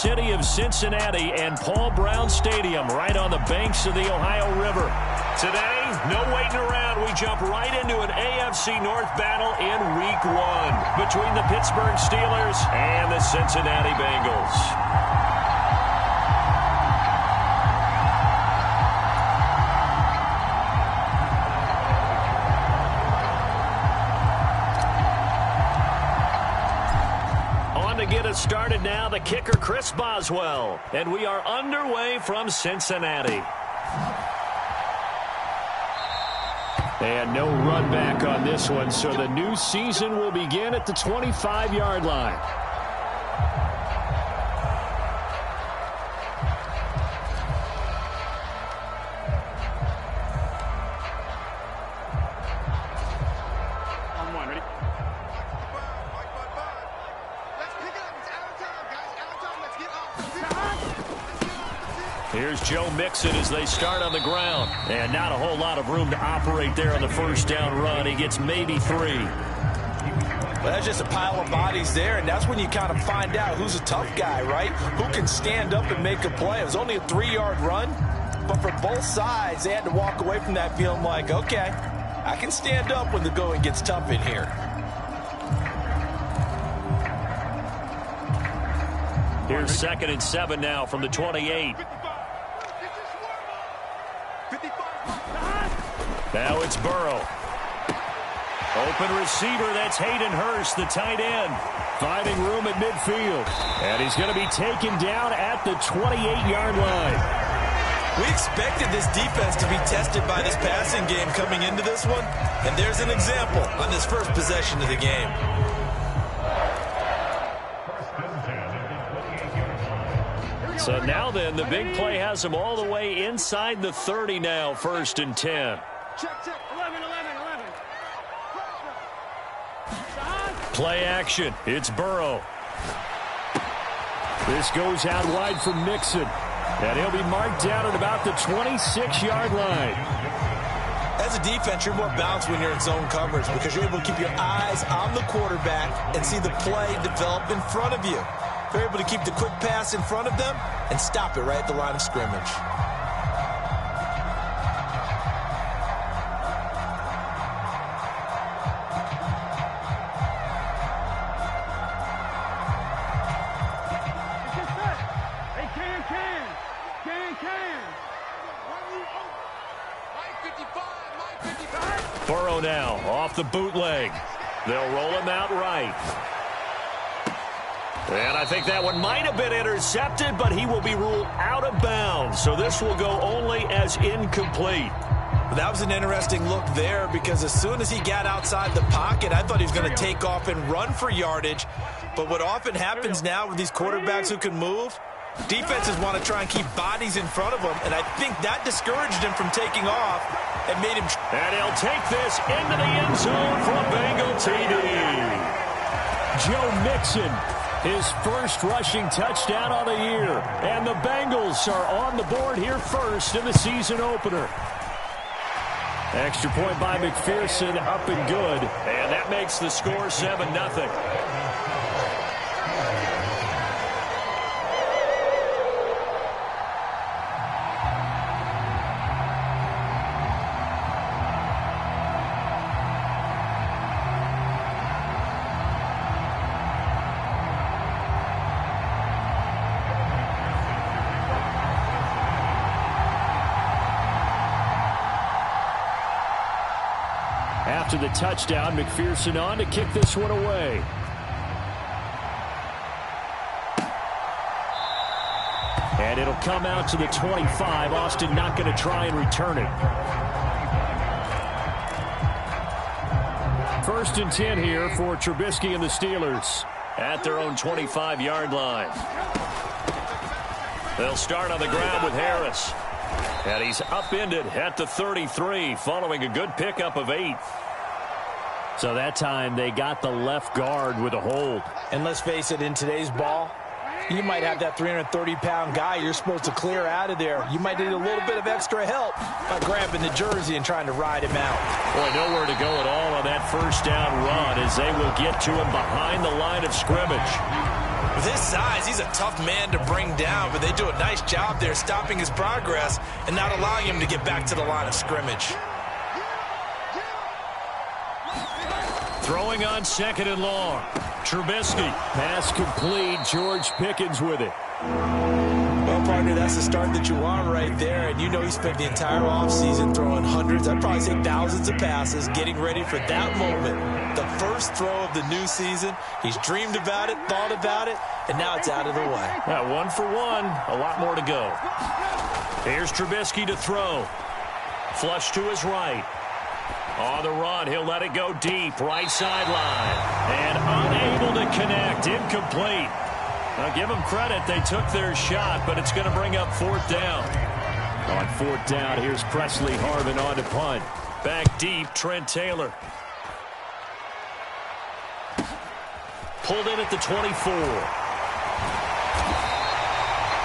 city of Cincinnati and Paul Brown Stadium right on the banks of the Ohio River. Today, no waiting around. We jump right into an AFC North battle in Week 1 between the Pittsburgh Steelers and the Cincinnati Bengals. Get us started now, the kicker Chris Boswell, and we are underway from Cincinnati. And no run back on this one, so the new season will begin at the 25-yard line. Here's Joe Mixon as they start on the ground. And not a whole lot of room to operate there on the first down run. He gets maybe 3. Well, that's just a pile of bodies there, and that's when you kind of find out who's a tough guy, right? Who can stand up and make a play. It was only a 3-yard run, but for both sides, they had to walk away from that feeling like, okay, I can stand up when the going gets tough in here. Here's 2nd and 7 now from the 28. Now it's Burrow. Open receiver, that's Hayden Hurst, the tight end. Finding room at midfield. And he's going to be taken down at the 28-yard line. We expected this defense to be tested by this passing game coming into this one. And there's an example on this first possession of the game. So now then, the big play has them all the way inside the 30 now, 1st and 10. Check. 11. Play action. It's Burrow. This goes out wide for Mixon. And he'll be marked down at about the 26-yard line. As a defense, you're more balanced when you're in zone coverage because you're able to keep your eyes on the quarterback and see the play develop in front of you. They're able to keep the quick pass in front of them and stop it right at the line of scrimmage. Burrow now off the bootleg. They'll roll him out right. And I think that one might have been intercepted, but he will be ruled out of bounds. So this will go only as incomplete. That was an interesting look there because as soon as he got outside the pocket, I thought he was going to take off and run for yardage. But what often happens now with these quarterbacks who can move, defenses want to try and keep bodies in front of them, and I think that discouraged him from taking off and made him... And he'll take this into the end zone for a Bengal TD. Joe Mixon, his first rushing touchdown of the year. And the Bengals are on the board here first in the season opener. Extra point by McPherson, up and good. And that makes the score 7-0. After the touchdown, McPherson on to kick this one away. And it'll come out to the 25. Austin not going to try and return it. 1st and 10 here for Trubisky and the Steelers at their own 25-yard line. They'll start on the ground with Harris. And he's upended at the 33 following a good pickup of 8. So that time they got the left guard with a hold. And let's face it, in today's ball, you might have that 330-pound guy you're supposed to clear out of there. You might need a little bit of extra help by grabbing the jersey and trying to ride him out. Boy, nowhere to go at all on that first down run as they will get to him behind the line of scrimmage. With With his size, he's a tough man to bring down, but they do a nice job there stopping his progress and not allowing him to get back to the line of scrimmage. Throwing on 2nd and long. Trubisky. Pass complete. George Pickens with it. Well, partner, that's the start that you want right there. And you know he spent the entire offseason throwing hundreds, I'd probably say thousands of passes, getting ready for that moment. The first throw of the new season. He's dreamed about it, thought about it, and now it's out of the way. Yeah, 1 for 1. A lot more to go. Here's Trubisky to throw. Flush to his right. On the run, he'll let it go deep, right sideline. And unable to connect, incomplete. Now give them credit, they took their shot, but it's going to bring up 4th down. On 4th down, here's Presley Harvin on to punt. Back deep, Trent Taylor. Pulled in at the 24.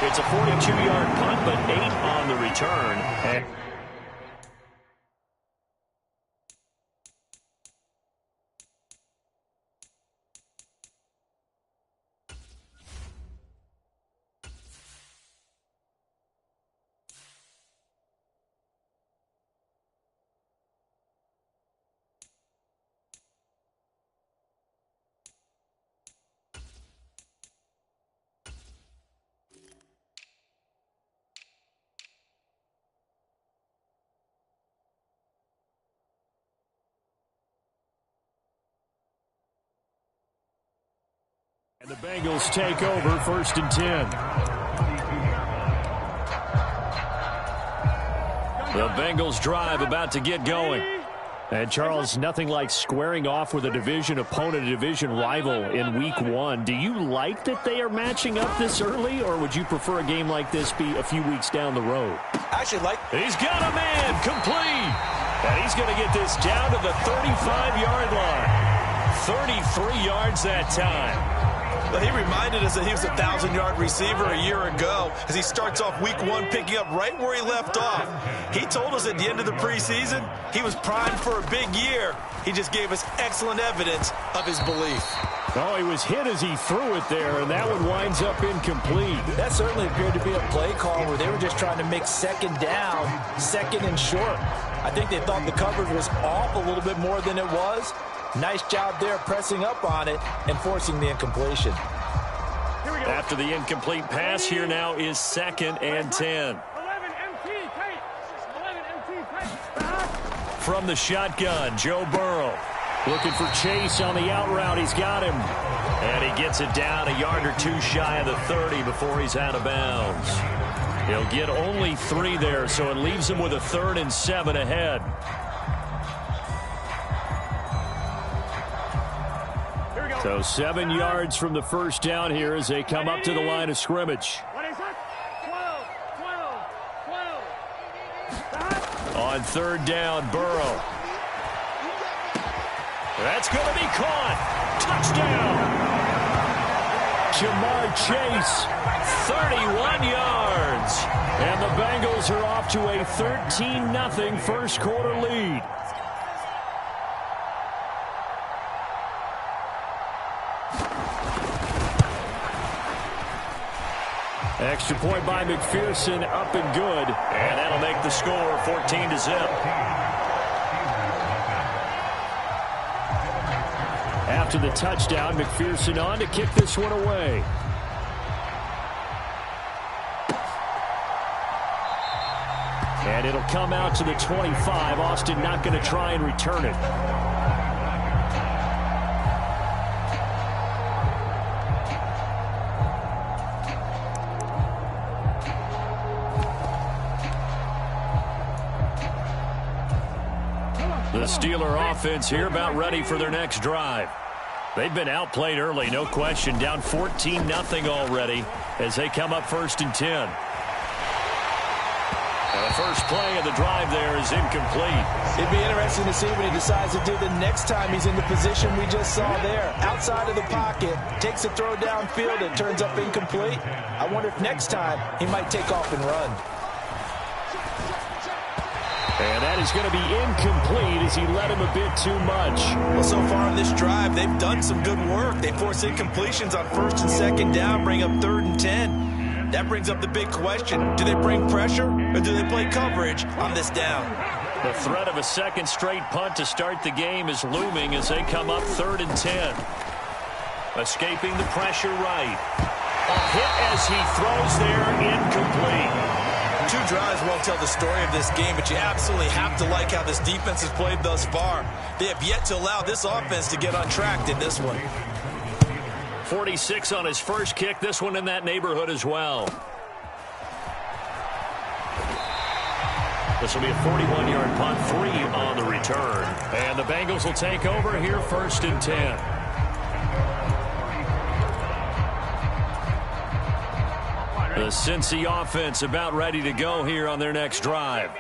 It's a 42-yard punt, but 8 on the return. And the Bengals take over 1st and 10. The Bengals drive about to get going. And Charles, nothing like squaring off with a division opponent, a division rival in week 1. Do you like that they are matching up this early, or would you prefer a game like this be a few weeks down the road? Actually, He's got a man, complete. And he's going to get this down to the 35-yard line. 33 yards that time. Well, he reminded us that he was a 1,000-yard receiver a year ago as he starts off week 1 picking up right where he left off. He told us at the end of the preseason he was primed for a big year. He just gave us excellent evidence of his belief. Oh, he was hit as he threw it there, and that one winds up incomplete. That certainly appeared to be a play call where they were just trying to make 2nd down, 2nd and short. I think they thought the coverage was off a little bit more than it was. Nice job there pressing up on it and forcing the incompletion. After the incomplete pass, here now is 2nd and 10. From the shotgun, Joe Burrow. Looking for Chase on the out route. He's got him. And he gets it down a yard or 2 shy of the 30 before he's out of bounds. He'll get only 3 there, so it leaves him with a 3rd and 7 ahead. So 7 yards from the first down here as they come up to the line of scrimmage. On 3rd down, Burrow. That's going to be caught. Touchdown. Jamar Chase, 31 yards. And the Bengals are off to a 13-0 first quarter lead. Extra point by McPherson, up and good. And that'll make the score 14-0. After the touchdown, McPherson on to kick this one away. And it'll come out to the 25. Austin not going to try and return it. The Steeler offense here about ready for their next drive. They've been outplayed early, no question. Down 14-0 already as they come up 1st and 10. And the first play of the drive there is incomplete. It'd be interesting to see what he decides to do the next time he's in the position we just saw there. Outside of the pocket, takes a throw downfield, and turns up incomplete. I wonder if next time he might take off and run. And that is going to be incomplete as he led him a bit too much. Well, so far on this drive, they've done some good work. They force incompletions on 1st and 2nd down, bring up 3rd and 10. That brings up the big question. Do they bring pressure or do they play coverage on this down? The threat of a second straight punt to start the game is looming as they come up 3rd and 10. Escaping the pressure right. A hit as he throws there, incomplete. 2 drives won't tell the story of this game, but you absolutely have to like how this defense has played thus far. They have yet to allow this offense to get untracked in this one. 46 on his first kick, this one in that neighborhood as well. This will be a 41-yard punt, 3 on the return. And the Bengals will take over here 1st and 10. The Cincy offense about ready to go here on their next drive.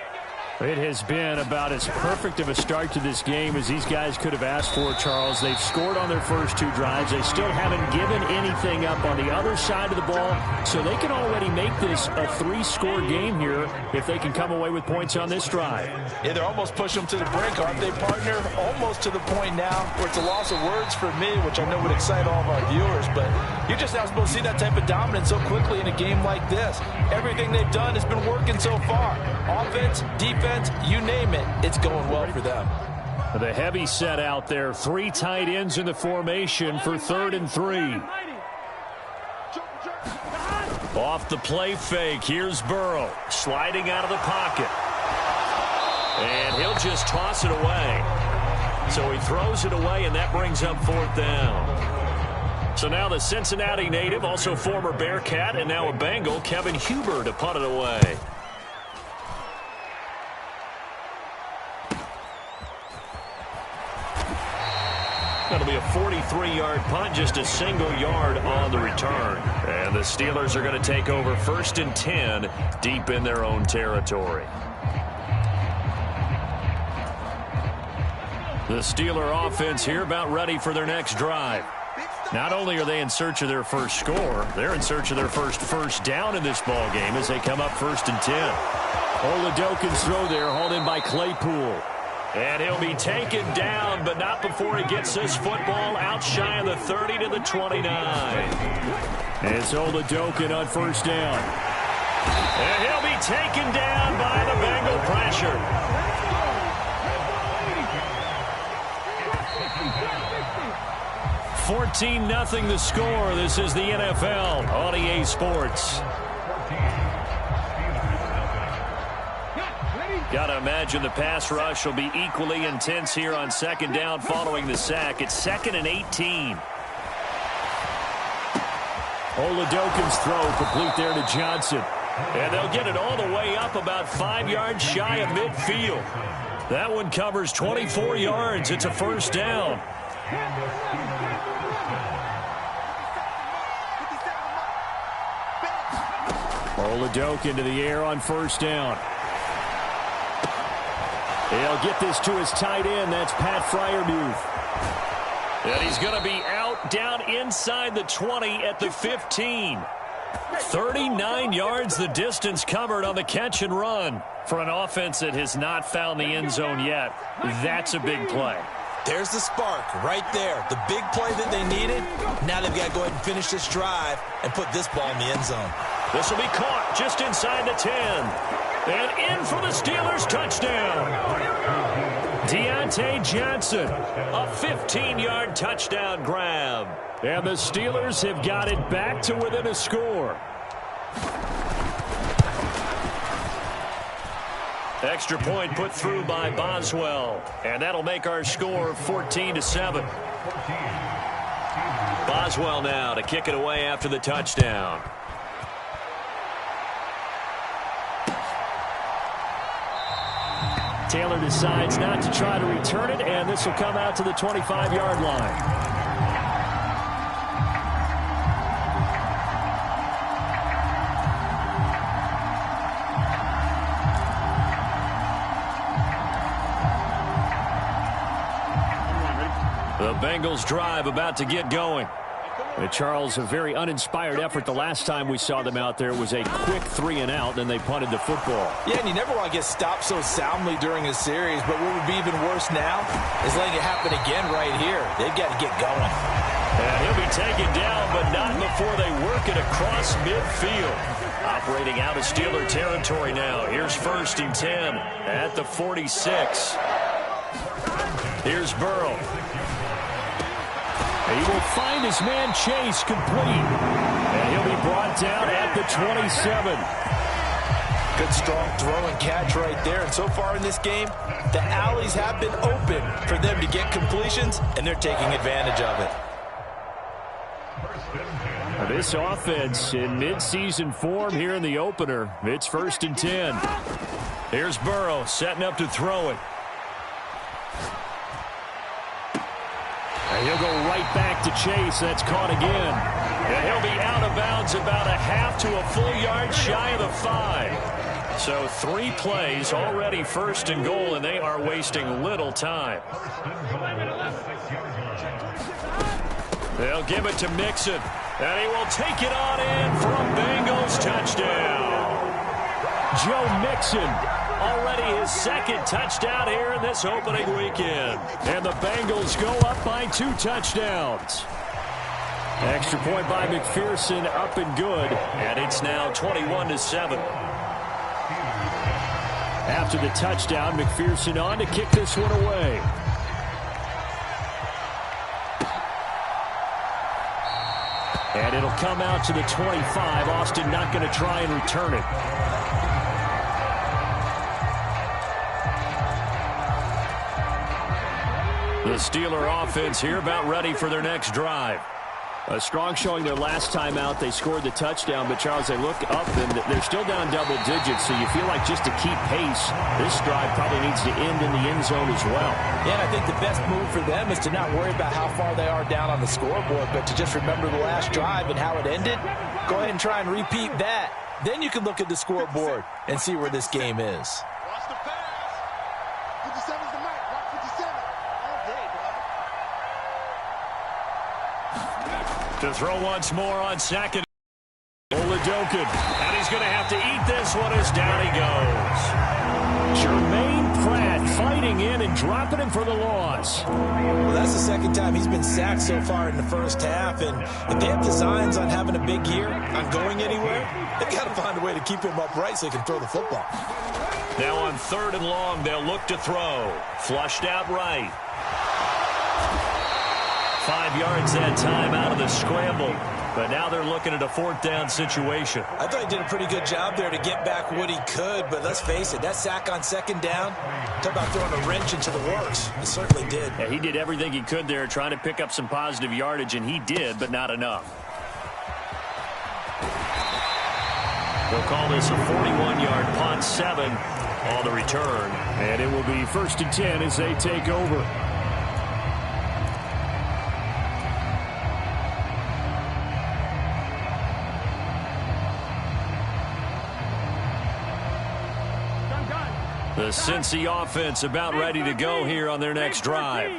It has been about as perfect of a start to this game as these guys could have asked for, Charles. They've scored on their first 2 drives. They still haven't given anything up on the other side of the ball, so they can already make this a 3-score game here if they can come away with points on this drive. Yeah, they're almost pushing them to the brink, aren't they, partner? Almost to the point now where it's a loss of words for me, which I know would excite all of our viewers, but you're just not supposed to see that type of dominance so quickly in a game like this. Everything they've done has been working so far. Offense, defense, you name it, it's going well for them. The heavy set out there. 3 tight ends in the formation for 3rd and 3. Off the play fake. Here's Burrow sliding out of the pocket. And he'll just toss it away. So he throws it away, and that brings up 4th down. So now the Cincinnati native, also former Bearcat, and now a Bengal, Kevin Huber, to punt it away. That'll be a 43-yard punt, just a single yard on the return. And the Steelers are going to take over 1st and 10 deep in their own territory. The Steeler offense here about ready for their next drive. Not only are they in search of their first score, they're in search of their first down in this ball game as they come up 1st and 10. Oladokin's throw there, hauled in by Claypool. And he'll be taken down, but not before he gets this football out shy of the 30 to the 29. It's Oladokin on 1st down. And he'll be taken down by the Bengal pressure. $14-0 the score. This is the NFL on EA Sports. Got to imagine the pass rush will be equally intense here on 2nd down following the sack. It's 2nd and 18. Oladokin's throw complete there to Johnson. And they'll get it all the way up about 5 yards shy of midfield. That one covers 24 yards. It's a 1st down. Oladokin to the air on 1st down. He'll get this to his tight end. That's Pat Freiermuth. And he's going to be out down inside the 20 at the 15. 39 yards the distance covered on the catch and run for an offense that has not found the end zone yet. That's a big play. There's the spark right there. The big play that they needed. Now they've got to go ahead and finish this drive and put this ball in the end zone. This will be caught just inside the 10. And in for the Steelers touchdown. Deontay Johnson, a 15-yard touchdown grab. And the Steelers have got it back to within a score. Extra point put through by Boswell. And that'll make our score 14-7. Boswell now to kick it away after the touchdown. Taylor decides not to try to return it, and this will come out to the 25-yard line. The Bengals drive about to get going. Charles, a very uninspired effort the last time we saw them out there. It was a quick 3-and-out, then they punted the football. Yeah, and you never want to get stopped so soundly during a series, but what would be even worse now is letting it happen again right here. They've got to get going. And he'll be taken down, but not before they work it across midfield. Operating out of Steeler territory now. Here's 1st and 10 at the 46. Here's Burrow. He will find his man Chase complete. And he'll be brought down at the 27. Good strong throw and catch right there. And so far in this game, the alleys have been open for them to get completions, and they're taking advantage of it. This offense in midseason form here in the opener. It's 1st and 10. Here's Burrow setting up to throw it. And he'll go right back to Chase. That's caught again. And he'll be out of bounds about a half to a full yard shy of the 5. So 3 plays already 1st and goal, and they are wasting little time. They'll give it to Mixon. And he will take it on in for a Bengals touchdown. Joe Mixon, already his 2nd touchdown here in this opening weekend. And the Bengals go up by 2 touchdowns. Extra point by McPherson, up and good. And it's now 21-7. After the touchdown, McPherson on to kick this one away. And it'll come out to the 25. Austin not going to try and return it. The Steeler offense here about ready for their next drive. A strong showing their last time out. They scored the touchdown, but Charles, they look up and they're still down double digits, so you feel like just to keep pace, this drive probably needs to end in the end zone as well. Yeah, and I think the best move for them is to not worry about how far they are down on the scoreboard, but to just remember the last drive and how it ended. Go ahead and try and repeat that. Then you can look at the scoreboard and see where this game is. Watch the pass. 57's the mic. Watch 57. All day, brother. To throw once more on 2nd. Oladokin. And he's going to have to eat this one as down he goes. Jermaine Pratt fighting in and dropping him for the loss. Well, that's the 2nd time he's been sacked so far in the first half. And if they have designs on having a big year, on going anywhere, they've got to find a way to keep him upright so he can throw the football. Now on 3rd and long, they'll look to throw. Flushed out right. 5 yards that time out of the scramble. But now they're looking at a 4th down situation. I thought he did a pretty good job there to get back what he could, but let's face it, that sack on 2nd down, talk about throwing a wrench into the works. He certainly did. Yeah, he did everything he could there trying to pick up some positive yardage, and he did, but not enough. They'll call this a 41-yard punt, 7 on the return. And it will be 1st and 10 as they take over. The Cincy offense about ready to go here on their next drive.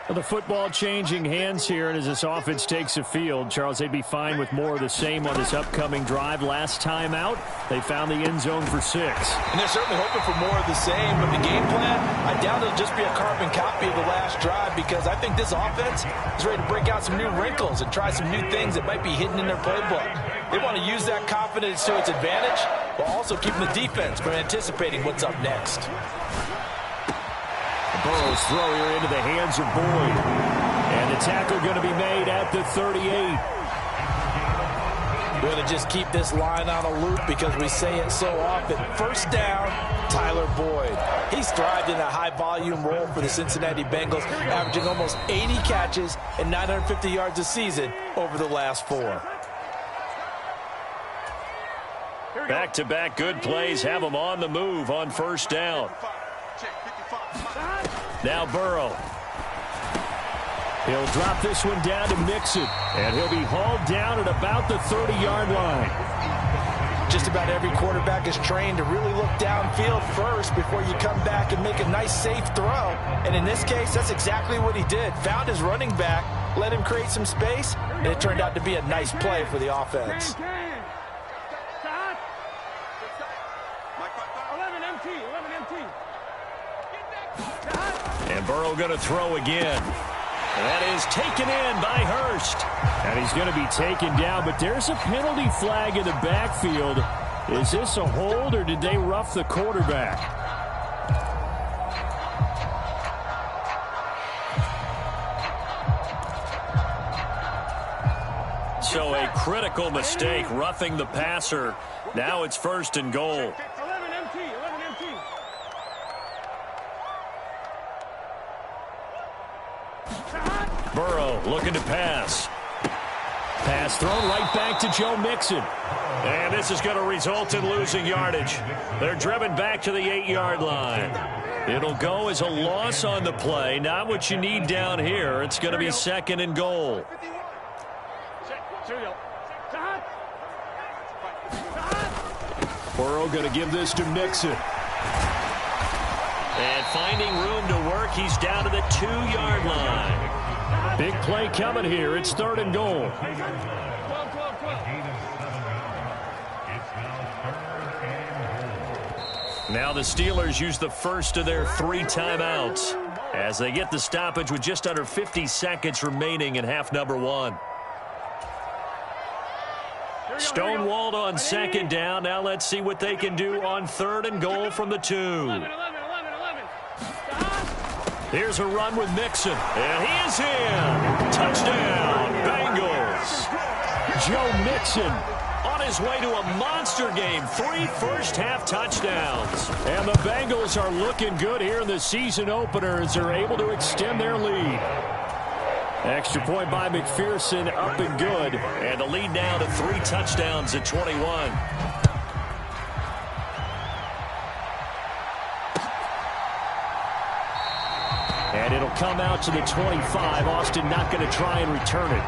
Well, the football changing hands here, and as this offense takes the field, Charles, they'd be fine with more of the same on this upcoming drive. Last time out, they found the end zone for 6. And they're certainly hoping for more of the same, but the game plan, I doubt it'll just be a carbon copy of the last drive, because I think this offense is ready to break out some new wrinkles and try some new things that might be hidden in their playbook. They want to use that confidence to its advantage, while also keeping the defense from anticipating what's up next. Burrow's throw here into the hands of Boyd. And the tackle going to be made at the 38. We're going to just keep this line on a loop because we say it so often. 1st down, Tyler Boyd. He's thrived in a high-volume role for the Cincinnati Bengals, averaging almost 80 catches and 950 yards a season over the last 4. Back-to-back good plays have them on the move on 1st down. Now Burrow. He'll drop this one down to Mixon, and he'll be hauled down at about the 30-yard line. Just about every quarterback is trained to really look downfield first before you come back and make a nice, safe throw. And in this case, that's exactly what he did. Found his running back let him create some space, and it turned out to be a nice play for the offense. 11 MT. And Burrow going to throw again. That is taken in by Hurst. And he's going to be taken down, but there's a penalty flag in the backfield. Is this a hold, or did they rough the quarterback? So a critical mistake, roughing the passer. Now it's 1st and goal. 11 MT. Burrow looking to pass. Pass thrown right back to Joe Mixon. And this is going to result in losing yardage. They're driven back to the 8-yard line. It'll go as a loss on the play. Not what you need down here. It's going to be 2nd and goal. Burrow going to give this to Mixon. And finding room to work, he's down to the 2-yard line. Big play coming here. It's 3rd and goal. Now the Steelers use the first of their 3 timeouts as they get the stoppage with just under 50 seconds remaining in half number 1. Stonewalled on 2nd down. Now let's see what they can do on 3rd and goal from the 2. Here's a run with Mixon, and he is in. Touchdown, Bengals. Joe Mixon on his way to a monster game. 3 first-half touchdowns. And the Bengals are looking good here in the season opener as they're able to extend their lead. Extra point by McPherson, up and good. And the lead now to 3 touchdowns at 21. And it'll come out to the 25. Austin not going to try and return it.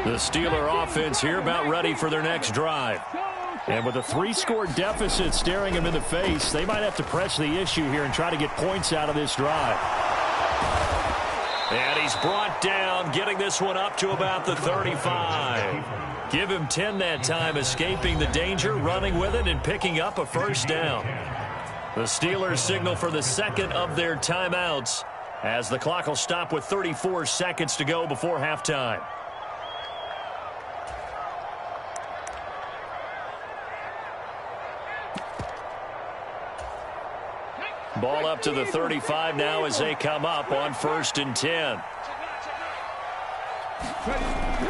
The Steeler offense here about ready for their next drive. And with a 3-score deficit staring them in the face, they might have to press the issue here and try to get points out of this drive. And he's brought down, getting this one up to about the 35. Give him 10 that time, escaping the danger, running with it, and picking up a first down. The Steelers signal for the 2nd of their timeouts as the clock will stop with 34 seconds to go before halftime. Ball up to the 35 now as they come up on 1st and 10.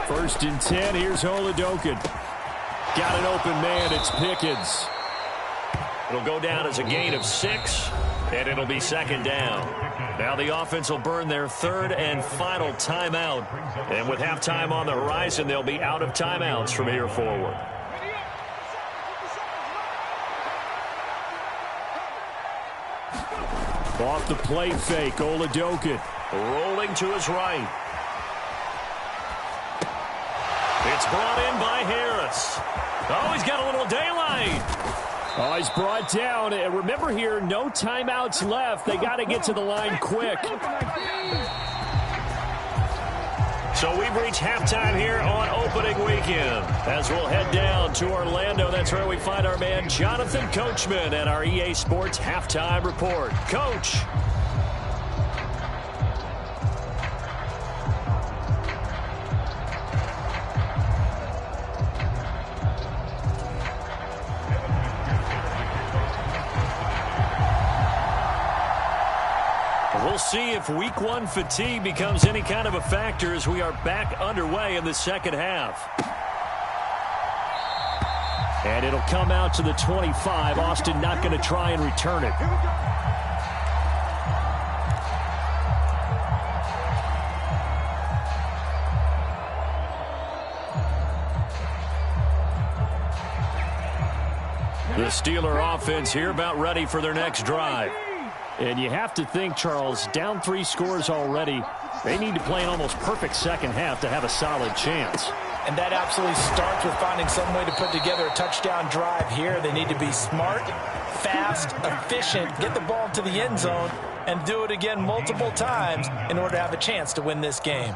1st and 10. Here's Oladokin. Got an open man. It's Pickens. It'll go down as a gain of 6, and it'll be 2nd down. Now the offense will burn their 3rd and final timeout. And with halftime on the horizon, they'll be out of timeouts from here forward. Off the play fake, Oladokin rolling to his right. It's brought in by Harris. Oh, he's got a little daylight. Oh, he's brought down. And remember here, no timeouts left. They got to get to the line quick. So we've reached halftime here on opening weekend. As we'll head down to Orlando, that's where we find our man Jonathan Coachman at our EA Sports Halftime Report. Coach. We'll see if week 1 fatigue becomes any kind of a factor as we are back underway in the 2nd half. And it'll come out to the 25. Austin not going to try and return it. The Steeler offense here about ready for their next drive. And you have to think, Charles, down 3 scores already. They need to play an almost perfect 2nd half to have a solid chance. And that absolutely starts with finding some way to put together a touchdown drive here. They need to be smart, fast, efficient, get the ball to the end zone, and do it again multiple times in order to have a chance to win this game.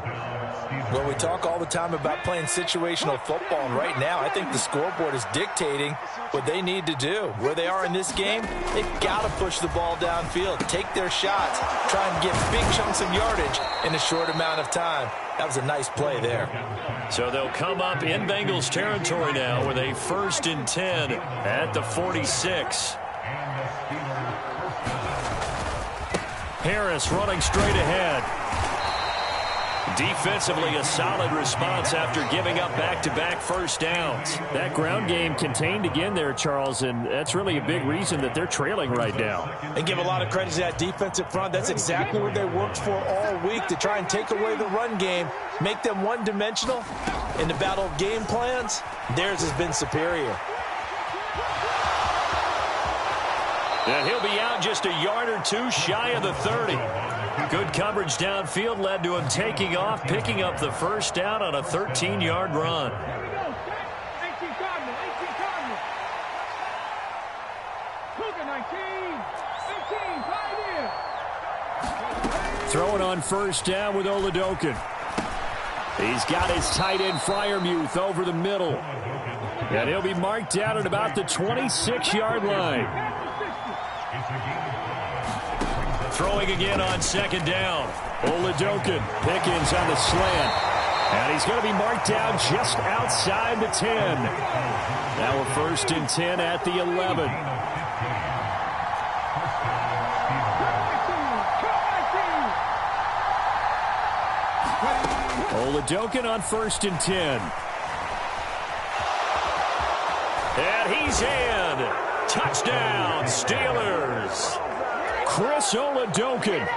Well, we talk all the time about playing situational football, and right now I think the scoreboard is dictating what they need to do. Where they are in this game, they've got to push the ball downfield, take their shots, try and get big chunks of yardage in a short amount of time. That was a nice play there. So they'll come up in Bengals territory now with a 1st and 10 at the 46. Harris running straight ahead. Defensively, a solid response after giving up back-to-back first downs. That ground game contained again there, Charles, and that's really a big reason that they're trailing right now. They give a lot of credit to that defensive front. That's exactly what they worked for all week, to try and take away the run game, make them one-dimensional. In the battle of game plans, theirs has been superior. And he'll be out just a yard or two shy of the 30. Good coverage downfield led to him taking off, picking up the first down on a 13-yard run. Throwing on first down with Oladokin. He's got his tight end Freiermuth over the middle. And he'll be marked down at about the 26-yard line. Throwing again on second down. Oladokin. Pickens on the slant. And he's going to be marked down just outside the 10. Now a 1st and 10 at the 11. Oladokin on 1st and 10. And he's in. Touchdown, Steelers. Chris Oladokin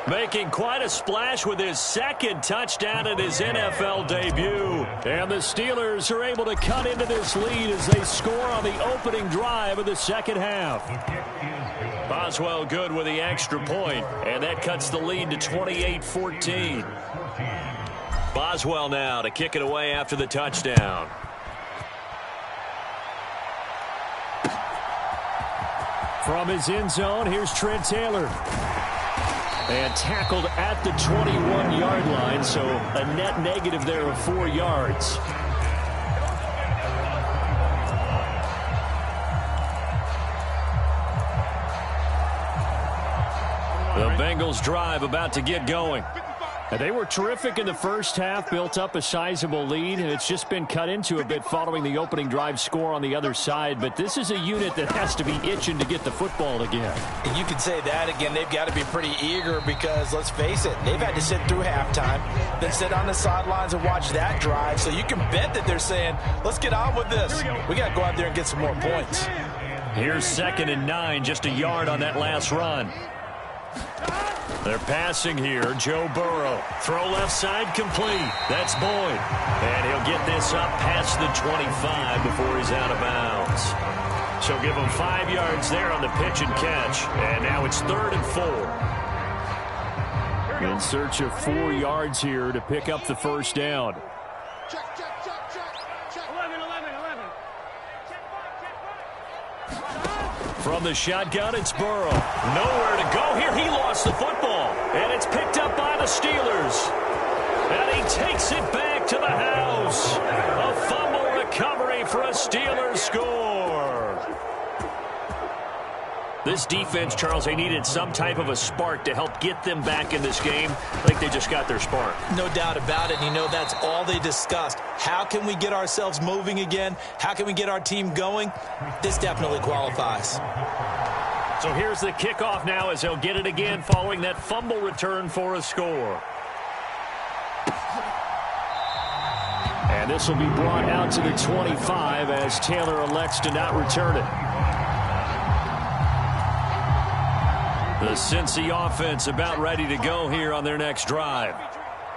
making quite a splash with his 2nd touchdown in his NFL debut. And the Steelers are able to cut into this lead as they score on the opening drive of the second half. Boswell good with the extra point, and that cuts the lead to 28-14. Boswell now to kick it away after the touchdown. From his end zone, here's Trent Taylor. And tackled at the 21-yard line, so a net negative there of 4 yards. The Bengals drive about to get going. They were terrific in the first half, built up a sizable lead, and it's just been cut into a bit following the opening drive score on the other side. But this is a unit that has to be itching to get the football again. And you can say that again. They've got to be pretty eager because, let's face it, they've had to sit through halftime, then sit on the sidelines and watch that drive. So you can bet that they're saying, let's get on with this. We got to go out there and get some more points. Here's 2nd and 9, just a yard on that last run. They're passing here. Joe Burrow. Throw left side complete. That's Boyd. And he'll get this up past the 25 before he's out of bounds. So give him 5 yards there on the pitch and catch. And now it's 3rd and 4. In search of 4 yards here to pick up the first down. Check, check, check, check, check. 11. From the shotgun, it's Burrow. Nowhere to go here. He lost the football. And it's picked up by the Steelers. And he takes it back to the house. A fumble recovery for a Steelers score. This defense, Charles, they needed some type of a spark to help get them back in this game. I think they just got their spark. No doubt about it. And you know, that's all they discussed. How can we get ourselves moving again? How can we get our team going? This definitely qualifies. So here's the kickoff now as they'll get it again following that fumble return for a score. And this will be brought out to the 25 as Taylor elects to not return it. The Cincy offense about ready to go here on their next drive.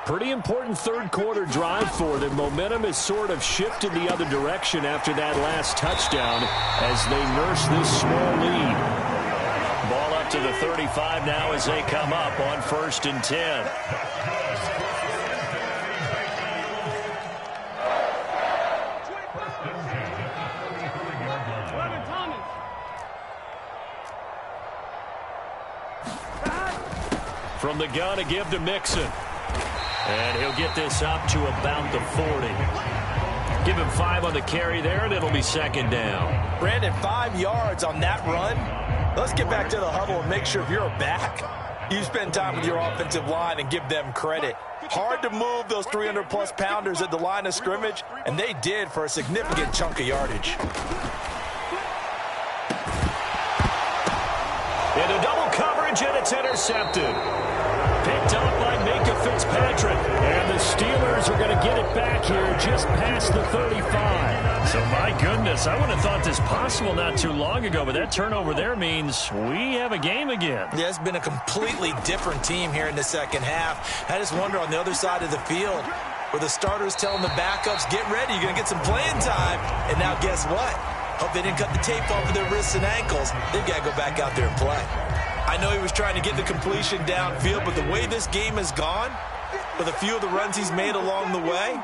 Pretty important third quarter drive for them. Momentum has sort of shifted the other direction after that last touchdown as they nurse this small lead. Ball up to the 35 now as they come up on 1st and 10. From the gun, a give to Mixon. And he'll get this up to about the 40. Give him 5 on the carry there, and it'll be second down. Brandon, 5 yards on that run. Let's get back to the huddle and make sure if you're a back, you spend time with your offensive line and give them credit. Hard to move those 300-plus pounders at the line of scrimmage, and they did for a significant chunk of yardage. Into double coverage, and it's intercepted. Picked up by Minka Fitzpatrick. And the Steelers are going to get it back here just past the 35. So, my goodness, I wouldn't have thought this possible not too long ago, but that turnover there means we have a game again. Yeah, it's been a completely different team here in the second half. I just wonder on the other side of the field, where the starters telling the backups, get ready, you're going to get some playing time. And now guess what? Hope they didn't cut the tape off of their wrists and ankles. They've got to go back out there and play. I know he was trying to get the completion downfield, but the way this game has gone, with a few of the runs he's made along the way,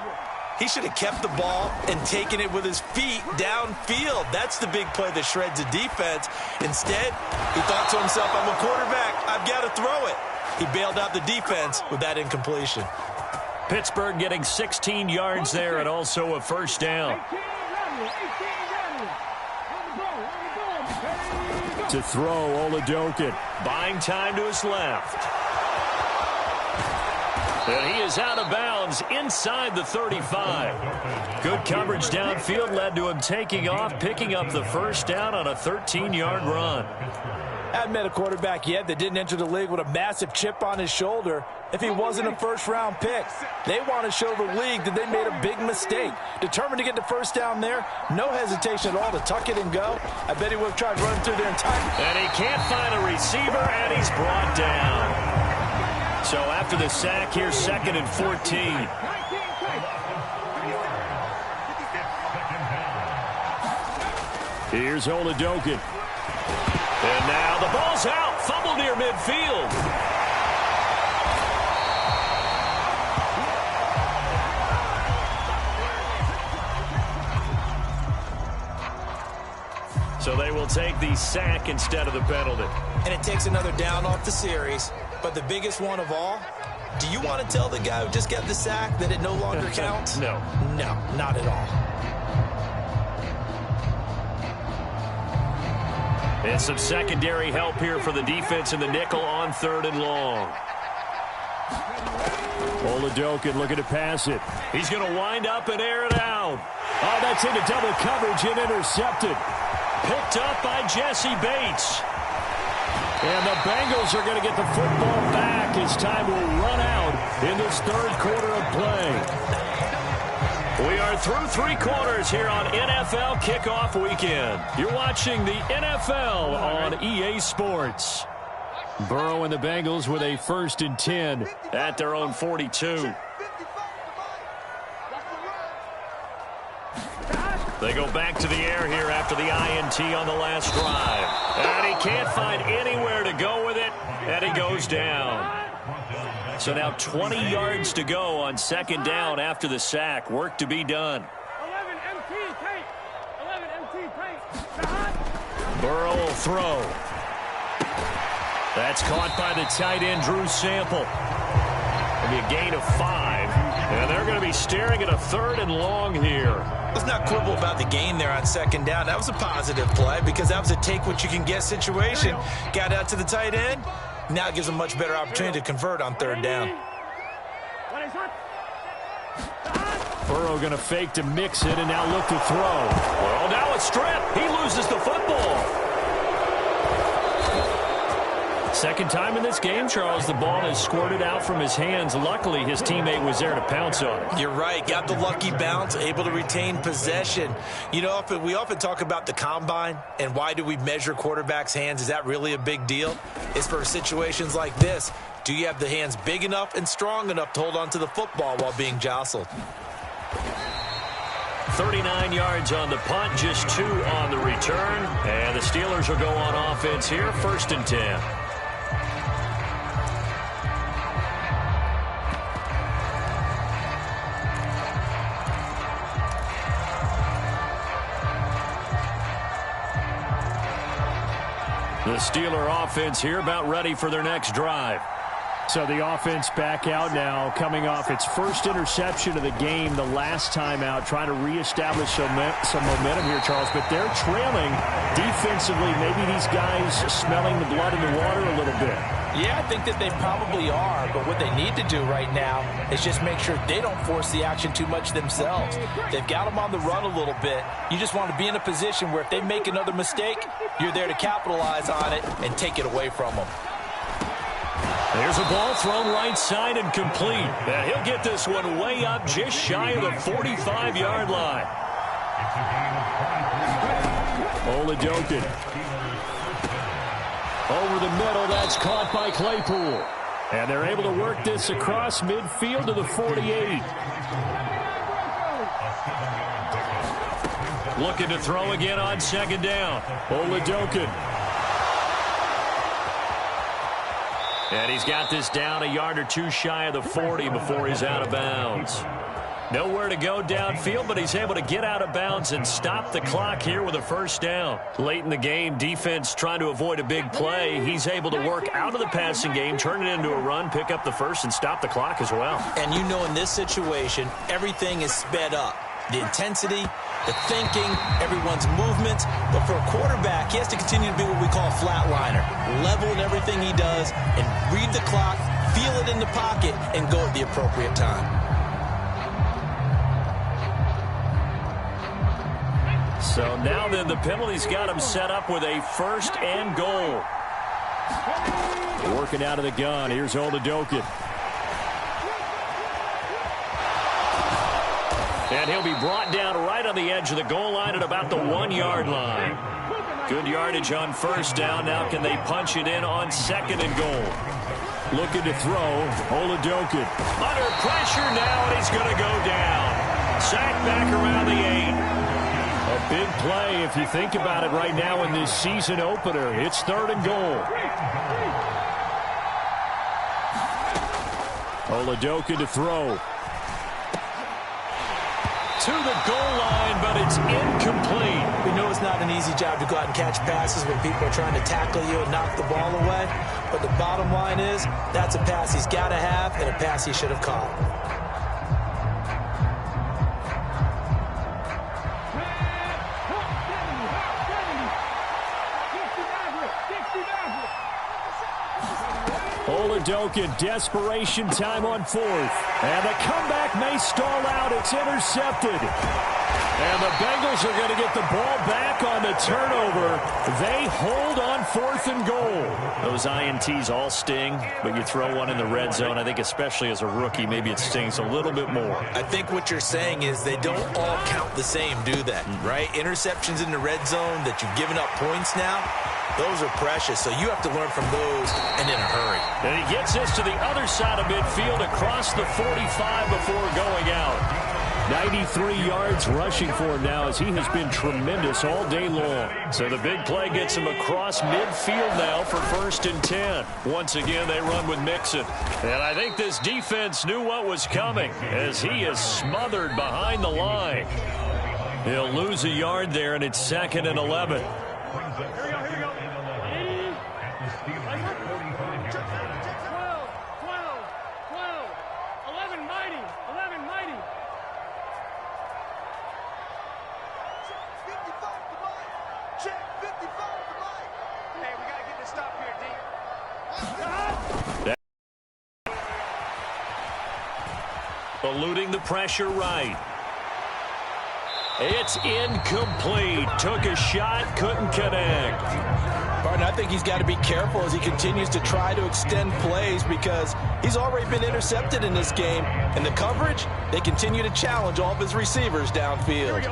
he should have kept the ball and taken it with his feet downfield. That's the big play that shreds the defense. Instead, he thought to himself, I'm a quarterback, I've got to throw it. He bailed out the defense with that incompletion. Pittsburgh getting 16 yards there and also a first down. To throw, Oladokin. Buying time to his left. And he is out of bounds inside the 35. Good coverage downfield led to him taking off, picking up the first down on a 13-yard run. Hadn't met a quarterback yet that didn't enter the league with a massive chip on his shoulder if he wasn't a first-round pick. They want to show the league that they made a big mistake. Determined to get the first down there, no hesitation at all to tuck it and go. I bet he would have tried running through there in time. And he can't find a receiver, and he's brought down. So after the sack, here's 2nd and 14. Here's Oladokin. And now the ball's out. Fumble near midfield. So they will take the sack instead of the penalty. And it takes another down off the series. But the biggest one of all, do you want to tell the guy who just got the sack that it no longer counts? No. No, not at all. And some secondary help here for the defense in the nickel on 3rd and long. Oladokin looking to pass it. He's going to wind up and air it out. Oh, that's into double coverage and intercepted. Picked up by Jesse Bates. And the Bengals are going to get the football back as time will run out in this 3rd quarter of play. We are through 3 quarters here on NFL Kickoff Weekend. You're watching the NFL on EA Sports. Burrow and the Bengals with a 1st and 10 at their own 42. They go back to the air here after the INT on the last drive. And he can't find anywhere to go with it, and he goes down. So now 20 yards to go on 2nd down after the sack. Work to be done. 11 MT tape. 11 MT tape. Burrow will throw. That's caught by the tight end, Drew Sample. It'll be a gain of 5. And they're going to be staring at a 3rd and long here. Let's not quibble about the gain there on 2nd down. That was a positive play because that was a take-what-you-can-get situation. Got out to the tight end. Now it gives them a much better opportunity to convert on 3rd down. Burrow going to fake to mix it and now look to throw. Well, now a strip. He loses the football. Second time in this game, Charles, the ball has squirted out from his hands. Luckily, his teammate was there to pounce on it. You're right. Got the lucky bounce, able to retain possession. You know, we often talk about the combine and why do we measure quarterbacks' hands. Is that really a big deal? It's for situations like this. Do you have the hands big enough and strong enough to hold on to the football while being jostled? 39 yards on the punt, just 2 on the return. And the Steelers will go on offense here, 1st and 10. The Steeler offense here about ready for their next drive. So the offense back out now, coming off its first interception of the game the last time out, trying to reestablish some momentum here, Charles. But they're trailing defensively. Maybe these guys smelling the blood in the water a little bit. Yeah, I think that they probably are, but what they need to do right now is just make sure they don't force the action too much themselves. They've got them on the run a little bit. You just want to be in a position where if they make another mistake, you're there to capitalize on it and take it away from them. There's a ball thrown right side and complete. And he'll get this one way up just shy of the 45-yard line. Oladokin. Over the middle, that's caught by Claypool. And they're able to work this across midfield to the 48. Looking to throw again on second down. Oladokin. And he's got this down a yard or two shy of the 40 before he's out of bounds. Nowhere to go downfield, but he's able to get out of bounds and stop the clock here with a first down. Late in the game, defense trying to avoid a big play. He's able to work out of the passing game, turn it into a run, pick up the first, and stop the clock as well. And you know in this situation, everything is sped up. The intensity, the thinking, everyone's movements. But for a quarterback, he has to continue to be what we call a flatliner. Level in everything he does and read the clock, feel it in the pocket, and go at the appropriate time. So now then the penalty's got him set up with a first and goal. Working out of the gun. Here's Oladokin. And he'll be brought down right on the edge of the goal line at about the 1-yard line. Good yardage on first down. Now can they punch it in on second and goal? Looking to throw. Oladokin. Under pressure now, and he's going to go down. Sacked back around the 8. A big play if you think about it right now in this season opener. It's third and goal. Oladokin to throw. To the goal line, but it's incomplete. We know it's not an easy job to go out and catch passes when people are trying to tackle you and knock the ball away. But the bottom line is, that's a pass he's got to have and a pass he should have caught. Oladokin, desperation time on fourth. And the comeback may stall out. It's intercepted. And the Bengals are going to get the ball back on the turnover. They hold on fourth and goal. Those INTs all sting, but you throw one in the red zone. I think especially as a rookie, maybe it stings a little bit more. I think what you're saying is they don't all count the same, do they? Right? Interceptions in the red zone that you've given up points now, those are precious. So you have to learn from those and in a hurry. And he gets this to the other side of midfield across the 45 before going out. 93 yards rushing for him now as he has been tremendous all day long. So the big play gets him across midfield now for first and 10. Once again, they run with Mixon. And I think this defense knew what was coming as he is smothered behind the line. He'll lose a yard there, and it's second and 11. Eluding the pressure right. It's incomplete. Took a shot, couldn't connect. Martin, I think he's got to be careful as he continues to try to extend plays because he's already been intercepted in this game. And the coverage, they continue to challenge all of his receivers downfield.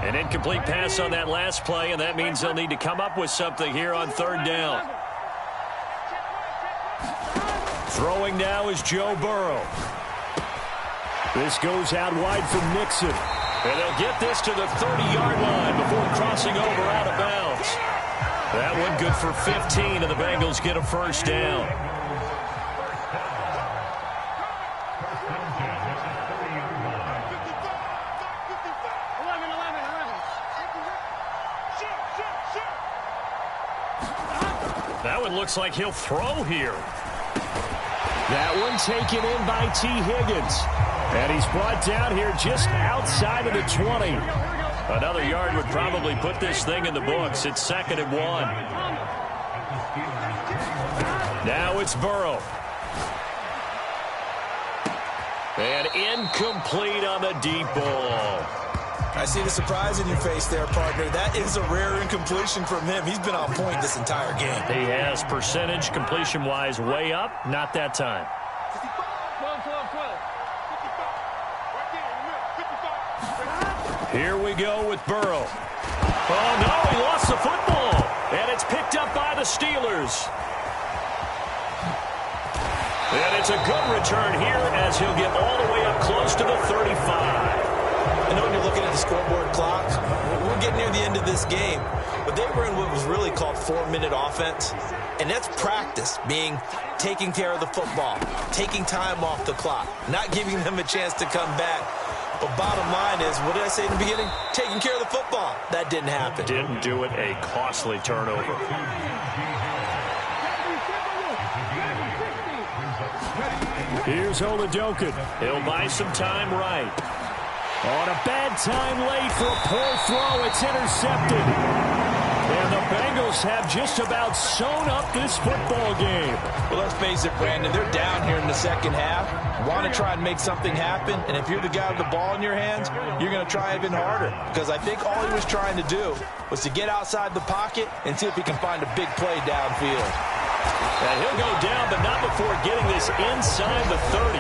An incomplete pass on that last play, and that means they'll need to come up with something here on third down. Throwing now is Joe Burrow. This goes out wide from Nixon. And they'll get this to the 30-yard line before crossing over out of bounds. That one good for 15, and the Bengals get a first down. Now it looks like he'll throw here. That one taken in by T. Higgins. And he's brought down here just outside of the 20. Another yard would probably put this thing in the books. It's 2nd and 1. Now it's Burrow. And incomplete on the deep ball. I see the surprise in your face there, partner. That is a rare incompletion from him. He's been on point this entire game. He has percentage completion-wise way up. Not that time. Here we go with Burrow. Oh, no, he lost the football. And it's picked up by the Steelers. And it's a good return here as he'll get all the way up close to the 35. I know when you're looking at the scoreboard clock, we're getting near the end of this game, but they were in what was really called 4-minute offense, and that's practice, being taking care of the football, taking time off the clock, not giving them a chance to come back. But bottom line is, what did I say in the beginning? Taking care of the football. That didn't happen. Didn't do it, a costly turnover. Here's Oladokin. He'll buy some time right. On a bad time late for a poor throw. It's intercepted. And the Bengals have just about sewn up this football game. Well, let's face it, Brandon, they're down here in the second half. Want to try and make something happen, and if you're the guy with the ball in your hands, you're going to try even harder. Because I think all he was trying to do was to get outside the pocket and see if he can find a big play downfield. And he'll go down, but not before getting this inside the 30.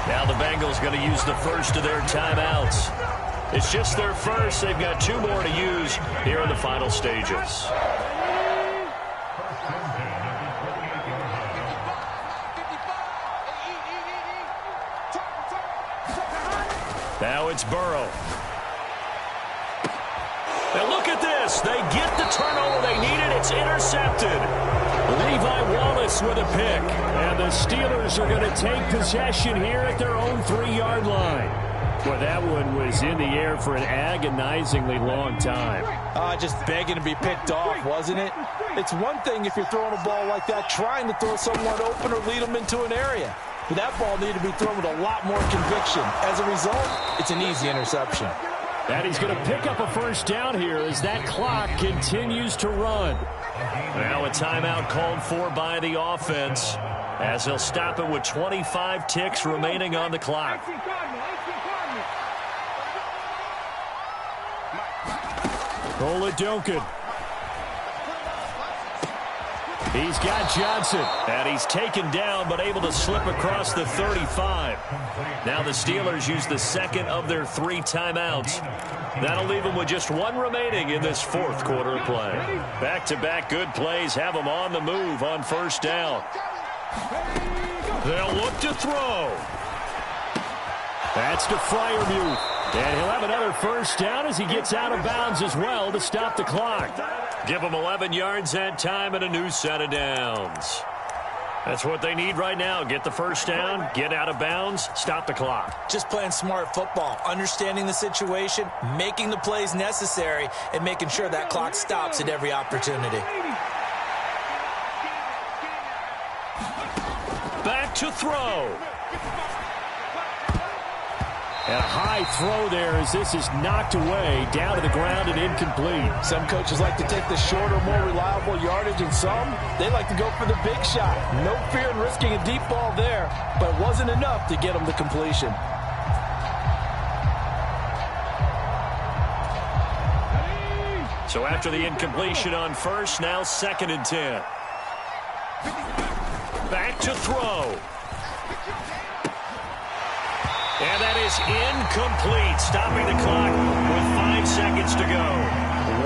Now the Bengals going to use the first of their timeouts. It's just their first. They've got 2 more to use here in the final stages. Now it's Burrow. And look at this. They get the turnover they needed. It's intercepted. Levi Wallace with a pick. And the Steelers are going to take possession here at their own 3-yard line. Well, that one was in the air for an agonizingly long time. Just begging to be picked off, wasn't it? It's one thing if you're throwing a ball like that, trying to throw someone open or lead them into an area. But that ball needed to be thrown with a lot more conviction. As a result, it's an easy interception. And he's going to pick up a first down here as that clock continues to run. Now a timeout called for by the offense as he'll stop it with 25 ticks remaining on the clock. Oladokin. He's got Johnson. And he's taken down but able to slip across the 35. Now the Steelers use the second of their 3 timeouts. That'll leave them with just 1 remaining in this 4th quarter of play. Back-to-back good plays have them on the move on first down. They'll look to throw. That's to Freiermuth. And he'll have another first down as he gets out of bounds as well to stop the clock. Give them 11 yards that time and a new set of downs. That's what they need right now. Get the first down, get out of bounds, stop the clock. Just playing smart football, understanding the situation, making the plays necessary, and making sure that clock stops at every opportunity. Back to throw. And a high throw there as this is knocked away, down to the ground and incomplete. Some coaches like to take the shorter, more reliable yardage, and some, they like to go for the big shot. No fear in risking a deep ball there, but it wasn't enough to get them the completion. So after the incompletion on first, now 2nd and 10. Back to throw. And that is incomplete, stopping the clock with 5 seconds to go.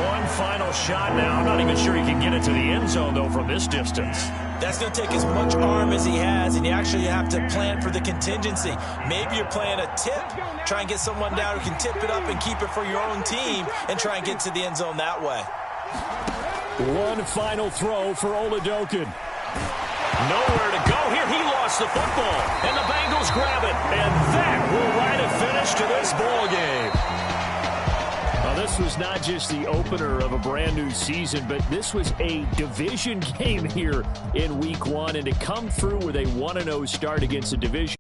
One final shot now. I'm not even sure he can get it to the end zone, though, from this distance. That's going to take as much arm as he has, and you actually have to plan for the contingency. Maybe you're playing a tip, try and get someone down who can tip it up and keep it for your own team and try and get to the end zone that way. One final throw for Oladokin. Nowhere to go here. He lost the football, and the Bengals grab it. And that will write a finish to this ball game. Well, this was not just the opener of a brand new season, but this was a division game here in week 1, and to come through with a 1-0 start against a division